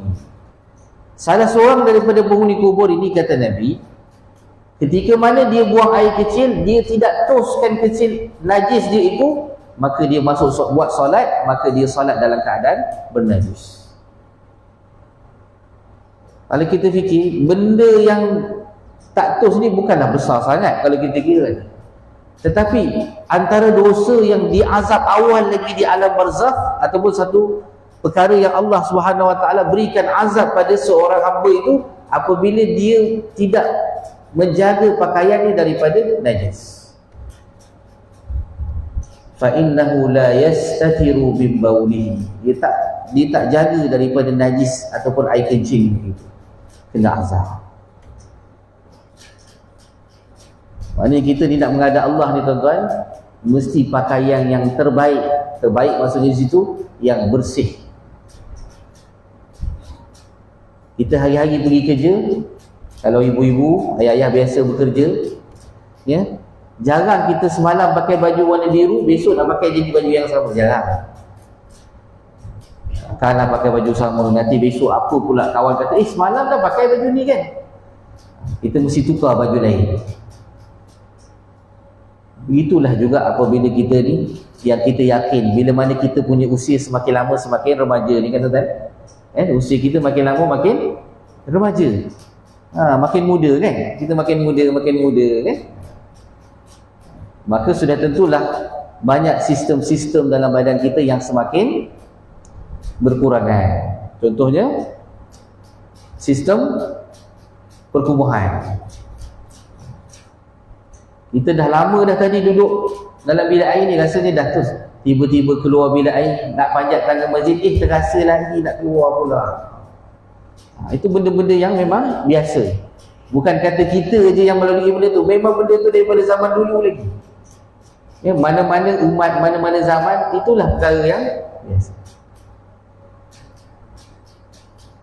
Salah seorang daripada penghuni kubur ini, kata Nabi, ketika mana dia buang air kecil, dia tidak toskan kecil najis dia itu, maka dia masuk buat solat, maka dia solat dalam keadaan bernajis. Kalau kita fikir, benda yang tak tos ni bukanlah besar sangat kalau kita kira. Tetapi antara dosa yang diazab awal lagi di alam barzakh, ataupun satu perkara yang Allah Subhanahu Wa Taala berikan azab pada seorang hamba itu apabila dia tidak menjaga pakaiannya daripada najis. Fa innahu la yastatiru min baulihi. Dia tak jaga daripada najis ataupun air kencing itu. Kena azab. Maknanya kita ni nak menghadap Allah ni tuan-tuan, mesti pakaian yang terbaik. Terbaik maksudnya di situ yang bersih. Kita hari-hari pergi kerja, kalau ibu-ibu, ayah-ayah biasa bekerja, ya, Jarang kita semalam pakai baju warna biru, besok nak pakai jadi baju yang sama. Jarang. Kalau pakai baju sama, nanti besok apa pula kawan kata, semalam dah pakai baju ni kan. Kita mesti tukar baju lain. Begitulah juga apabila kita ni, yang kita yakin bila mana kita punya usia semakin lama semakin remaja ni kan tuan-tuan. Usia kita makin lama makin remaja. Makin muda kan. Kita makin muda kan. Maka sudah tentulah banyak sistem-sistem dalam badan kita yang semakin berkurangan. Contohnya sistem perkumuhan. Kita dah lama dah tadi duduk dalam bilik air ni, rasanya dah tu tiba-tiba keluar bilik air, nak panjat tangga masjid, terasa lagi nak keluar pula. Itu benda-benda yang memang biasa. Bukan kata kita je yang melalui benda tu, memang benda tu daripada zaman dulu lagi. Mana-mana umat, mana-mana zaman, itulah perkara yang biasa.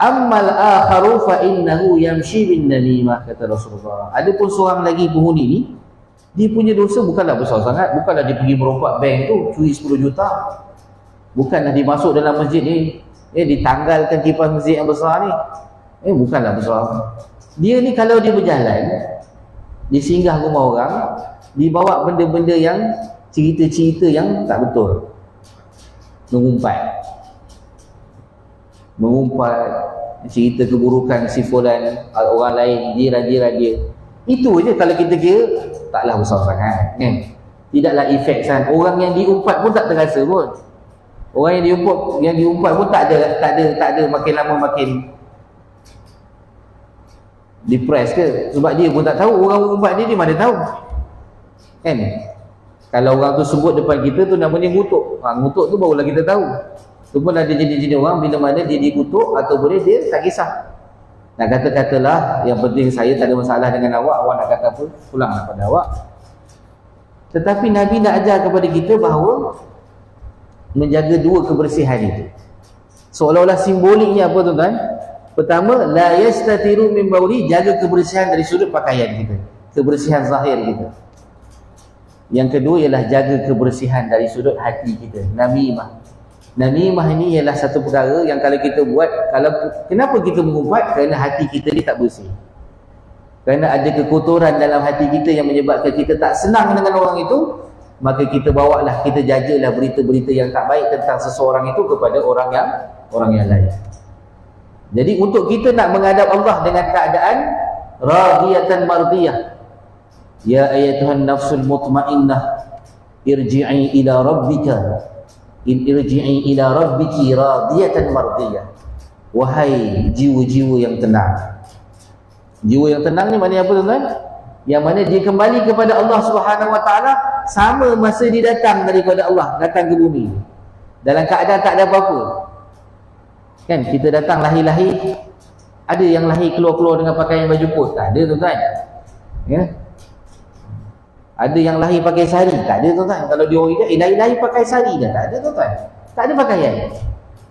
Ammal akharu fa innahu yamshi bin namimah, kata Rasulullah. Adapun seorang lagi penghuni ni, dia punya dosa bukanlah besar sangat. Bukanlah dia pergi merompak bank tu curi 10 juta. Bukanlah dia masuk dalam masjid ni, ditanggalkan kipas masjid yang besar ni. Bukanlah besar. Dia ni kalau dia berjalan, dia singgah rumah orang, dibawa benda-benda yang cerita-cerita yang tak betul. Mengumpat cerita keburukan si fulan, orang lain, jiran-jiran dia. Itu je kalau kita kira taklah besar sangat kan. Tidaklah efek sangat. Orang yang diumpat pun tak terasa pun. Orang yang diumpat pun tak ada makin lama makin depressed ke, sebab dia pun tak tahu. Orang umpat dia mana tahu kan. Kalau orang tu sebut depan kita tu namanya ngutuk. Ngutuk tu barulah kita tahu. Tu pun ada jenis-jenis orang bila mana dia dikutuk atau boleh dia tak kisah. Nak kata-katalah, yang penting saya tak ada masalah dengan awak nak kata apa, pulanglah pada awak. Tetapi Nabi nak ajar kepada kita bahawa menjaga dua kebersihan itu. Seolah-olah simboliknya apa tuan-tuan? Pertama, la yastatiru min bauli, jaga kebersihan dari sudut pakaian kita, kebersihan zahir kita. Yang kedua ialah jaga kebersihan dari sudut hati kita, namimah. Namimah ini ialah satu perkara yang kalau kita buat, kenapa kita mengumpat? Kerana hati kita ni tak bersih. Kerana ada kekotoran dalam hati kita yang menyebabkan kita tak senang dengan orang itu, maka kita bawalah, kita jajalah berita-berita yang tak baik tentang seseorang itu kepada orang yang lain. Jadi untuk kita nak menghadap Allah dengan keadaan radiyatan mardiyah, ya ayyatuhan nafsul mutmainnah irji'i ila rabbika irji'i ila rabbiki radiyatan mardiyah. Wahai jiwa-jiwa yang tenang. Jiwa yang tenang ni maknanya apa tuan-tuan? Yang mana dia kembali kepada Allah Subhanahu Wa Taala sama masa dia datang daripada Allah, datang ke bumi dalam keadaan tak ada apa-apa. Kan kita datang lahir-lahir, ada yang lahir keluar-keluar dengan pakaian baju putih? Tak ada tuan-tuan. Ya. Ada yang lahir pakai sari? Tak ada tuan-tuan. Kalau dia orang lahir pakai sari dah? Tak ada tuan-tuan. Tak ada pakaian.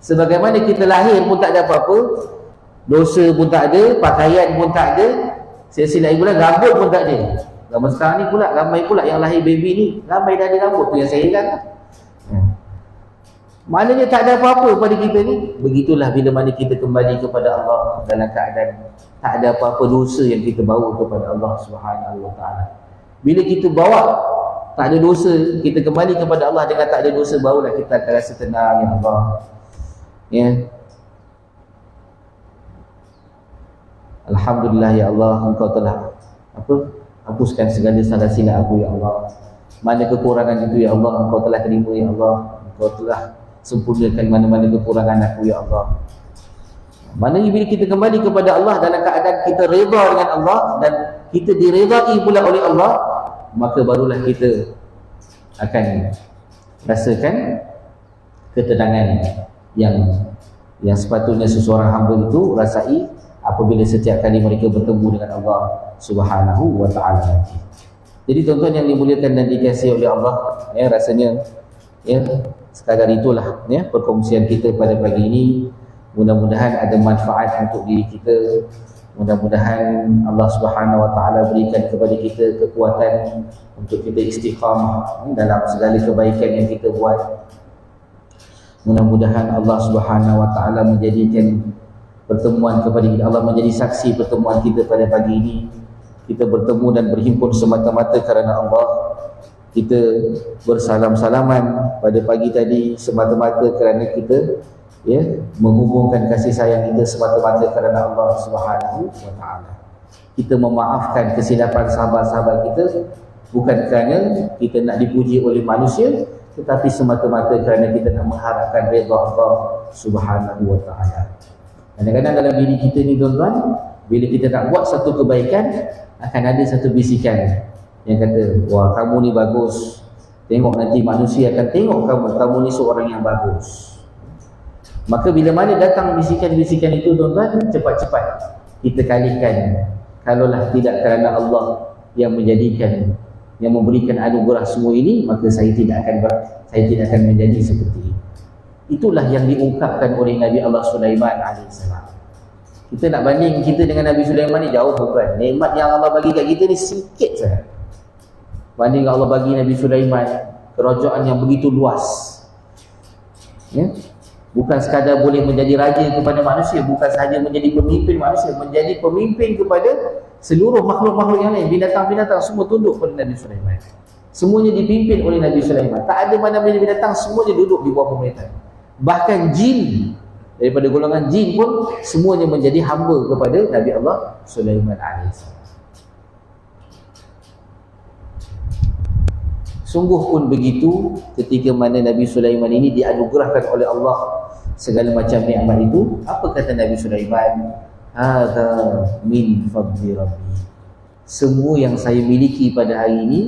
Sebagaimana kita lahir pun tak ada apa-apa, dosa pun tak ada, pakaian pun tak ada, silap pula rambut pun tak ada. Zaman sekarang ni pula ramai pula yang lahir baby ni ramai dah ada rambut, tu yang saya heran lah. Maknanya tak ada apa-apa pada kita ni. Begitulah bila mana kita kembali kepada Allah dalam keadaan tak ada apa-apa dosa yang kita bawa kepada Allah Subhanahu Wa Taala. Bila kita bawa tak ada dosa, kita kembali kepada Allah dengan tak ada dosa, barulah kita akan rasa tenang, ya Allah. Ya. Alhamdulillah ya Allah, Engkau telah hapuskan segala salah silap aku ya Allah. Mana kekurangan itu ya Allah, Engkau telah terima ya Allah. Engkau telah sempurnakan mana-mana kekurangan aku ya Allah. Maknanya bila kita kembali kepada Allah dalam keadaan kita redha dengan Allah dan kita diredai pula oleh Allah, maka barulah kita akan rasakan ketenangan yang sepatutnya seseorang hamba itu rasai apabila setiap kali mereka bertemu dengan Allah Subhanahu Wa Taala. Jadi tuan-tuan yang dimuliakan dan dikasihi oleh Allah, ya, rasanya ya sekadar itulah ya perkongsian kita pada pagi ini. Mudah-mudahan ada manfaat untuk diri kita, Mudah-mudahan Allah Subhanahu Wa Taala berikan kepada kita kekuatan untuk kita istiqamah dalam segala kebaikan yang kita buat. Mudah-mudahan Allah Subhanahu Wa Taala menjadikan pertemuan kepada kita, Allah menjadi saksi pertemuan kita pada pagi ini. Kita bertemu dan berhimpun semata-mata kerana Allah. Kita bersalam-salaman pada pagi tadi semata-mata kerana kita menghubungkan kasih sayang kita semata-mata kerana Allah Subhanahu Wa Taala. Kita memaafkan kesilapan sahabat-sahabat kita bukan kerana kita nak dipuji oleh manusia, tetapi semata-mata kerana kita nak mengharapkan redha Allah Subhanahu Wa Taala. Kadang-kadang dalam diri kita ni tuan-tuan, bila kita nak buat satu kebaikan, akan ada satu bisikan yang kata, wah kamu ni bagus, tengok nanti manusia akan tengok kamu ni seorang yang bagus. Maka bila mana datang bisikan-bisikan itu tuan-tuan, cepat-cepat kita kalikan. Kalaulah tidak kerana Allah yang menjadikan, yang memberikan anugerah semua ini, maka saya tidak akan menjadi seperti ini. Itulah yang diungkapkan oleh Nabi Allah Sulaiman alaihissalam. Kita nak banding kita dengan Nabi Sulaiman ni jauh bukan. Nikmat yang Allah bagi kat kita ni sikit saja. Banding Allah bagi Nabi Sulaiman kerajaan yang begitu luas. Bukan sekadar boleh menjadi raja kepada manusia, bukan sahaja menjadi pemimpin manusia, menjadi pemimpin kepada seluruh makhluk-makhluk yang lain. Binatang-binatang semua tunduk kepada Nabi Sulaiman. Semuanya dipimpin oleh Nabi Sulaiman. Tak ada mana-mana binatang, semuanya duduk di bawah pemerintahan. Bahkan jin, daripada golongan jin pun semuanya menjadi hamba kepada Nabi Allah Sulaiman alaihissalam. Sungguh pun begitu ketika mana Nabi Sulaiman ini dianugerahkan oleh Allah segala macam nikmat itu. Apa kata Nabi Sulaiman? Hadza min fadli rabbi. Semua yang saya miliki pada hari ini,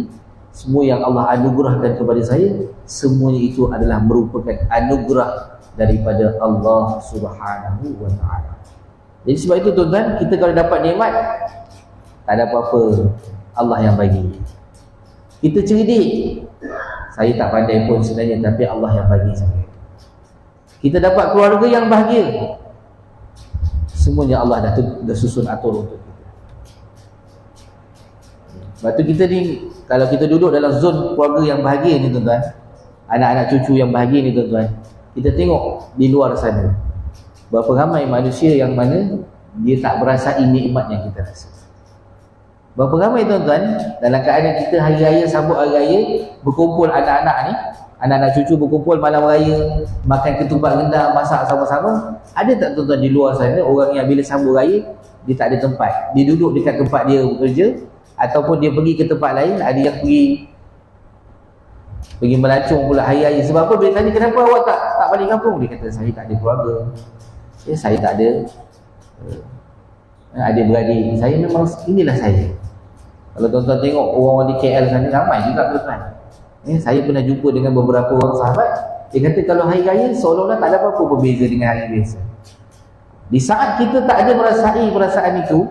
semua yang Allah anugerahkan kepada saya, semuanya itu adalah merupakan anugerah daripada Allah Subhanahu Wa Taala. Jadi sebab itu tuan-tuan, kita kalau dapat nikmat, tak ada apa-apa, Allah yang bagi. Kita cerdik, saya tak pandai pun sebenarnya, tapi Allah yang bagi saya. Kita dapat keluarga yang bahagia, semuanya Allah dah susun atur untuk kita. Sebab tu kita ni, kalau kita duduk dalam zon keluarga yang bahagia ni tuan-tuan, anak-anak cucu yang bahagia ni tuan-tuan, kita tengok di luar sana berapa ramai manusia yang mana dia tak merasai nikmat yang kita rasa. Berapa ramai tuan-tuan dalam keadaan kita hari raya, sambut hari raya, berkumpul anak-anak ni, anak-anak cucu berkumpul malam raya, makan ketupat rendang, masak sama-sama. Ada tak tuan-tuan di luar sana orang yang bila sambut raya dia tak ada tempat, dia duduk dekat tempat dia bekerja, ataupun dia pergi ke tempat lain, ada yang pergi melancong pula hari raya. Sebab apa? Bila tanya kenapa awak tak balik kampung, dia kata saya tak ada keluarga, saya tak ada adik-beradik, saya memang inilah saya. Kalau tuan-tuan tengok orang-orang di KL sana ramai juga tuan-tuan. Saya pernah jumpa dengan beberapa orang sahabat, dia kata kalau hari raya seolah-olah tak ada apa-apa berbeza dengan hari biasa. Di saat kita tak ada merasai perasaan itu,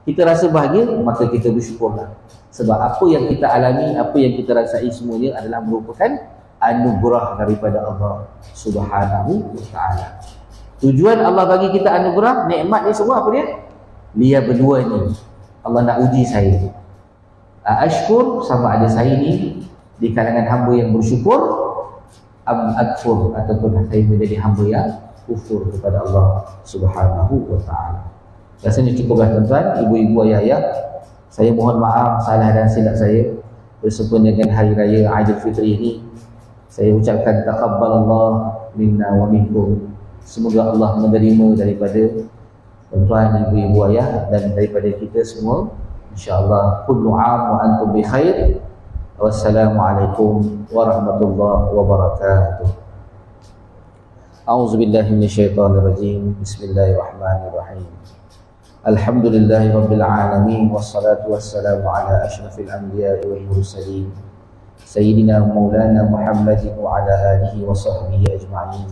kita rasa bahagia, maka kita bersyukurlah. Sebab apa yang kita alami, apa yang kita rasai semuanya adalah merupakan anugerah daripada Allah Subhanahu Wa Taala. Tujuan Allah bagi kita anugerah, nikmat ni semua apa dia? Dia berdua ni, Allah nak uji saya. Ashkur, sama ada saya ni di kalangan hamba yang bersyukur, akfur, ataupun saya menjadi hamba yang kufur kepada Allah Subhanahu Wa Taala. Rasanya cukuplah tuan-tuan, ibu-ibu, ayah-ayah. Saya mohon maaf salah dan silap saya bersempena dengan hari raya Aidilfitri ini. Saya ucapkan taqabbalallah minna wa minkum. Semoga Allah menerima daripada tuan-tuan, ibu-ibu, ayah, dan daripada kita semua. InsyaAllah kullu 'am wa antum bi khair. Wassalamualaikum warahmatullahi wabarakatuh. A'udzu billahi minasyaitonir rajim. Bismillahirrahmanirrahim. Alhamdulillahi rabbil alamin, wassalatu wassalamu ala asyrafil anbiya'i wal mursalin sayyidina maulana Muhammadin wa ala alihi wa sahbihi ajma'in.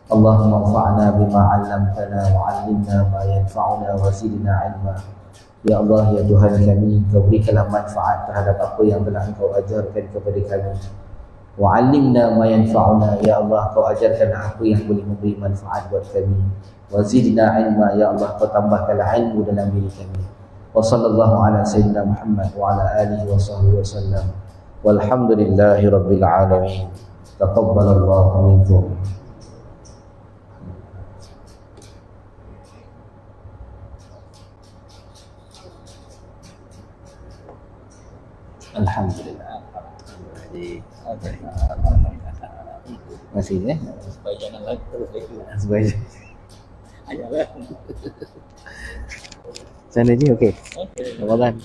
Allahumma anfa'na bima 'allamtana wa 'allimna ma yanfa'una wa zidna 'ilma. Ya Allah, ya Tuhan kami, Kau berikanlah manfaat terhadap apa yang telah Engkau ajarkan kepada kami. wa 'allimna ma yanfa'una, ya Allah kau ajarkan apa yang boleh memberi manfaat buat kami, wa zidna ilma, ya Allah kau tambahkanlah ilmu dalam diri kami. Wa sallallahu ala sayyidina Muhammad wa ala alihi wa sahbihi wasallam, walhamdulillahi rabbil alamin. Taqabbalallahu minkum. Alhamdulillah. Masih ya? Supaya jangan lagi terus itu. Sebaik. Ayolah. Sana ni okey. Okey. Ramadan.